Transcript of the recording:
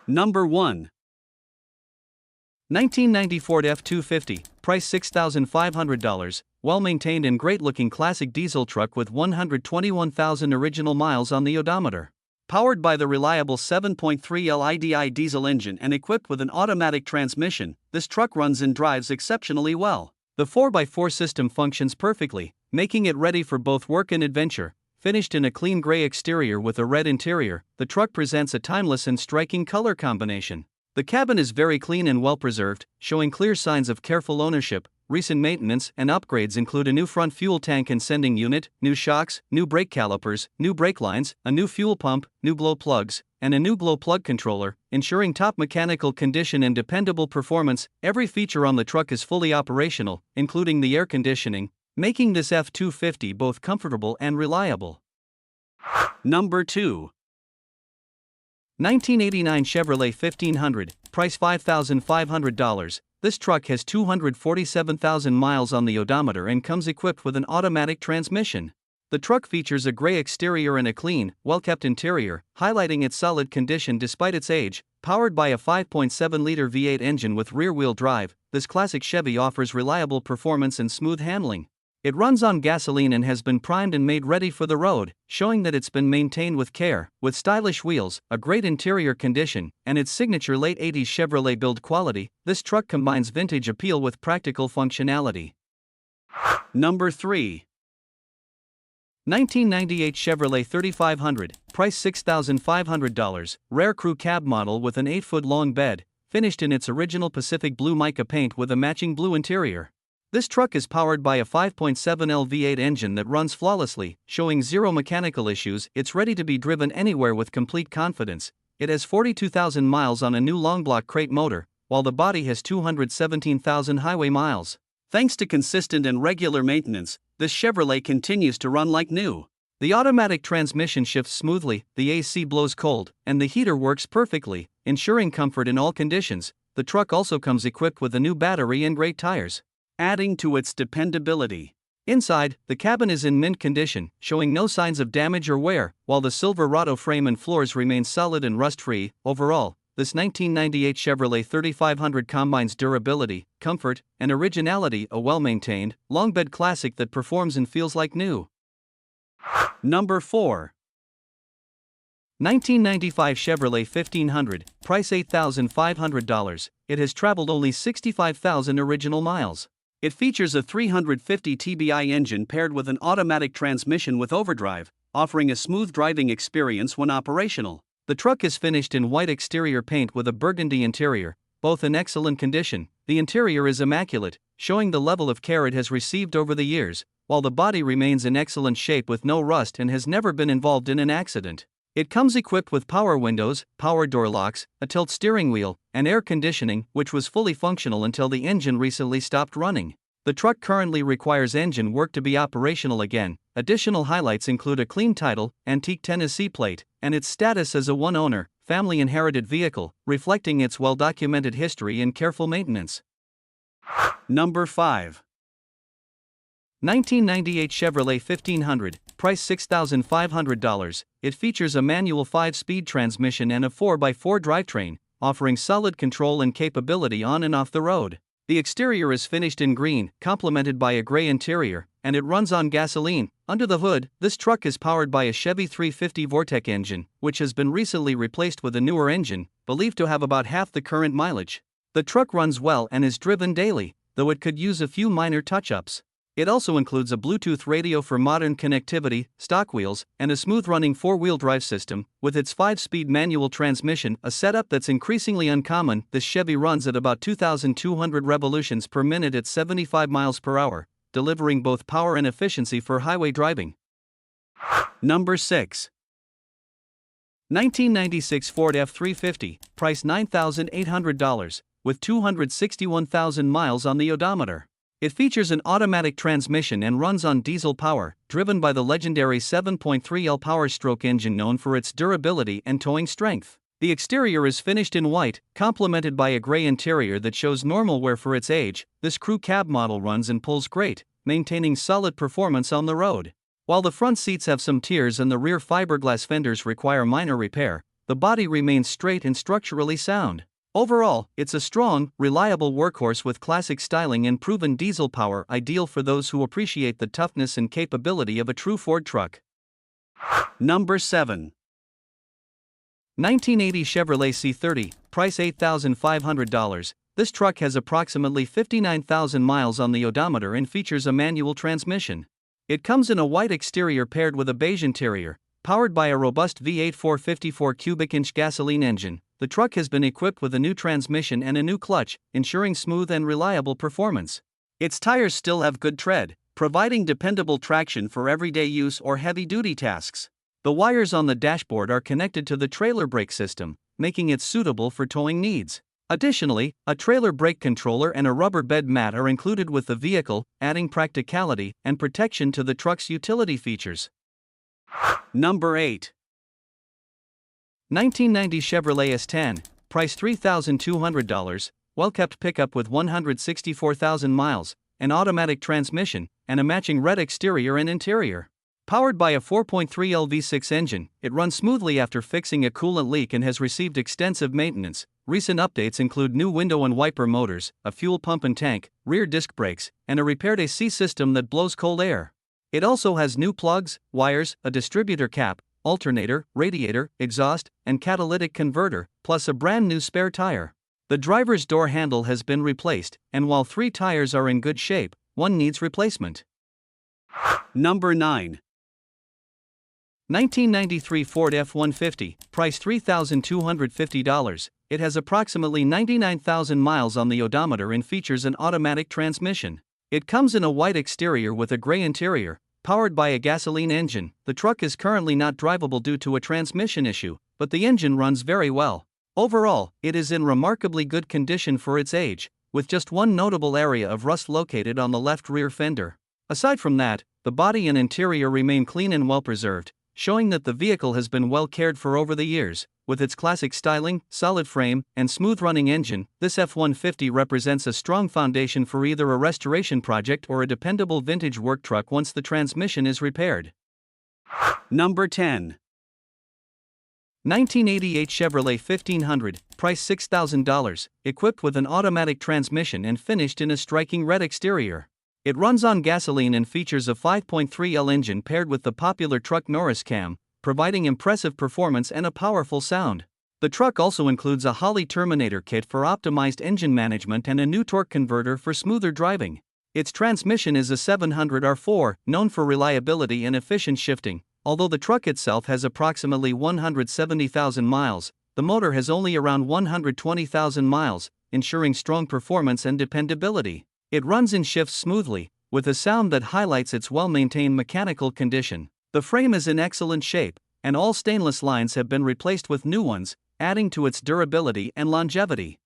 Number 1. 1990 Ford F250, price $6,500, well-maintained and great-looking classic diesel truck with 121,000 original miles on the odometer. Powered by the reliable 7.3L IDI diesel engine and equipped with an automatic transmission, this truck runs and drives exceptionally well. The 4x4 system functions perfectly, making it ready for both work and adventure. Finished in a clean gray exterior with a red interior, the truck presents a timeless and striking color combination. The cabin is very clean and well preserved, showing clear signs of careful ownership. Recent maintenance and upgrades include a new front fuel tank and sending unit, new shocks, new brake calipers, new brake lines, a new fuel pump, new glow plugs, and a new glow plug controller, ensuring top mechanical condition and dependable performance. Every feature on the truck is fully operational, including the air conditioning, making this F250 both comfortable and reliable. Number 2. 1989 Chevrolet 1500, price $5,500. This truck has 247,000 miles on the odometer and comes equipped with an automatic transmission. The truck features a gray exterior and a clean, well-kept interior, highlighting its solid condition despite its age. Powered by a 5.7-liter V8 engine with rear-wheel drive, this classic Chevy offers reliable performance and smooth handling. It runs on gasoline and has been primed and made ready for the road, showing that it's been maintained with care. With stylish wheels, a great interior condition, and its signature late 80s Chevrolet build quality, this truck combines vintage appeal with practical functionality. Number 3. 1998 Chevrolet 3500, price $6,500, rare crew cab model with an 8-foot-long bed, finished in its original Pacific blue mica paint with a matching blue interior. This truck is powered by a 5.7L V8 engine that runs flawlessly, showing zero mechanical issues. It's ready to be driven anywhere with complete confidence. It has 42,000 miles on a new long block crate motor, while the body has 217,000 highway miles. Thanks to consistent and regular maintenance, this Chevrolet continues to run like new. The automatic transmission shifts smoothly, the AC blows cold, and the heater works perfectly, ensuring comfort in all conditions. The truck also comes equipped with a new battery and great tires, adding to its dependability. Inside, the cabin is in mint condition, showing no signs of damage or wear, while the Silverado frame and floors remain solid and rust-free. Overall, this 1998 Chevrolet 3500 combines durability, comfort, and originality, a well-maintained, long-bed classic that performs and feels like new. Number 4. 1995 Chevrolet 1500, price $8,500. It has traveled only 65,000 original miles. It features a 350 TBI engine paired with an automatic transmission with overdrive, offering a smooth driving experience when operational. The truck is finished in white exterior paint with a burgundy interior, both in excellent condition. The interior is immaculate, showing the level of care it has received over the years, while the body remains in excellent shape with no rust and has never been involved in an accident. It comes equipped with power windows, power door locks, a tilt steering wheel, and air conditioning, which was fully functional until the engine recently stopped running. The truck currently requires engine work to be operational again. Additional highlights include a clean title, antique Tennessee plate, and its status as a one-owner, family-inherited vehicle, reflecting its well-documented history and careful maintenance. Number 5. 1998 Chevrolet 1500, price $6,500. It features a manual 5-speed transmission and a 4x4 drivetrain, offering solid control and capability on and off the road. The exterior is finished in green, complemented by a gray interior, and it runs on gasoline. Under the hood, this truck is powered by a Chevy 350 Vortec engine, which has been recently replaced with a newer engine, believed to have about half the current mileage. The truck runs well and is driven daily, though it could use a few minor touch-ups. It also includes a Bluetooth radio for modern connectivity, stock wheels, and a smooth-running 4-wheel drive system. With its 5-speed manual transmission, a setup that's increasingly uncommon, this Chevy runs at about 2,200 revolutions per minute at 75 miles per hour, delivering both power and efficiency for highway driving. Number 6. 1996 Ford F350, price $9,800, with 261,000 miles on the odometer. It features an automatic transmission and runs on diesel power, driven by the legendary 7.3L Powerstroke engine known for its durability and towing strength. The exterior is finished in white, complemented by a gray interior that shows normal wear for its age. This crew cab model runs and pulls great, maintaining solid performance on the road. While the front seats have some tears and the rear fiberglass fenders require minor repair, the body remains straight and structurally sound. Overall, it's a strong, reliable workhorse with classic styling and proven diesel power, ideal for those who appreciate the toughness and capability of a true Ford truck. Number 7. 1980 Chevrolet C30, price $8,500. This truck has approximately 59,000 miles on the odometer and features a manual transmission. It comes in a white exterior paired with a beige interior. Powered by a robust V8 454 cubic inch gasoline engine, the truck has been equipped with a new transmission and a new clutch, ensuring smooth and reliable performance. Its tires still have good tread, providing dependable traction for everyday use or heavy-duty tasks. The wires on the dashboard are connected to the trailer brake system, making it suitable for towing needs. Additionally, a trailer brake controller and a rubber bed mat are included with the vehicle, adding practicality and protection to the truck's utility features. Number 8. 1990 Chevrolet S10, price $3,200, well-kept pickup with 164,000 miles, an automatic transmission, and a matching red exterior and interior. Powered by a 4.3L V6 engine, it runs smoothly after fixing a coolant leak and has received extensive maintenance. Recent updates include new window and wiper motors, a fuel pump and tank, rear disc brakes, and a repaired AC system that blows cold air. It also has new plugs, wires, a distributor cap, alternator, radiator, exhaust, and catalytic converter, plus a brand new spare tire. The driver's door handle has been replaced, and while 3 tires are in good shape, one needs replacement. Number 9. 1993 Ford F150, price $3,250. It has approximately 99,000 miles on the odometer and features an automatic transmission. It comes in a white exterior with a gray interior. Powered by a gasoline engine, the truck is currently not drivable due to a transmission issue, but the engine runs very well. Overall, it is in remarkably good condition for its age, with just one notable area of rust located on the left rear fender. Aside from that, the body and interior remain clean and well preserved, showing that the vehicle has been well cared for over the years. With its classic styling, solid frame, and smooth-running engine, this F-150 represents a strong foundation for either a restoration project or a dependable vintage work truck once the transmission is repaired. Number 10. 1988 Chevrolet 1500, price $6,000, equipped with an automatic transmission and finished in a striking red exterior. It runs on gasoline and features a 5.3L engine paired with the popular truck Norris cam, providing impressive performance and a powerful sound. The truck also includes a Holley Terminator kit for optimized engine management and a new torque converter for smoother driving. Its transmission is a 700R4, known for reliability and efficient shifting. Although the truck itself has approximately 170,000 miles, the motor has only around 120,000 miles, ensuring strong performance and dependability. It runs and shifts smoothly, with a sound that highlights its well-maintained mechanical condition. The frame is in excellent shape, and all stainless lines have been replaced with new ones, adding to its durability and longevity.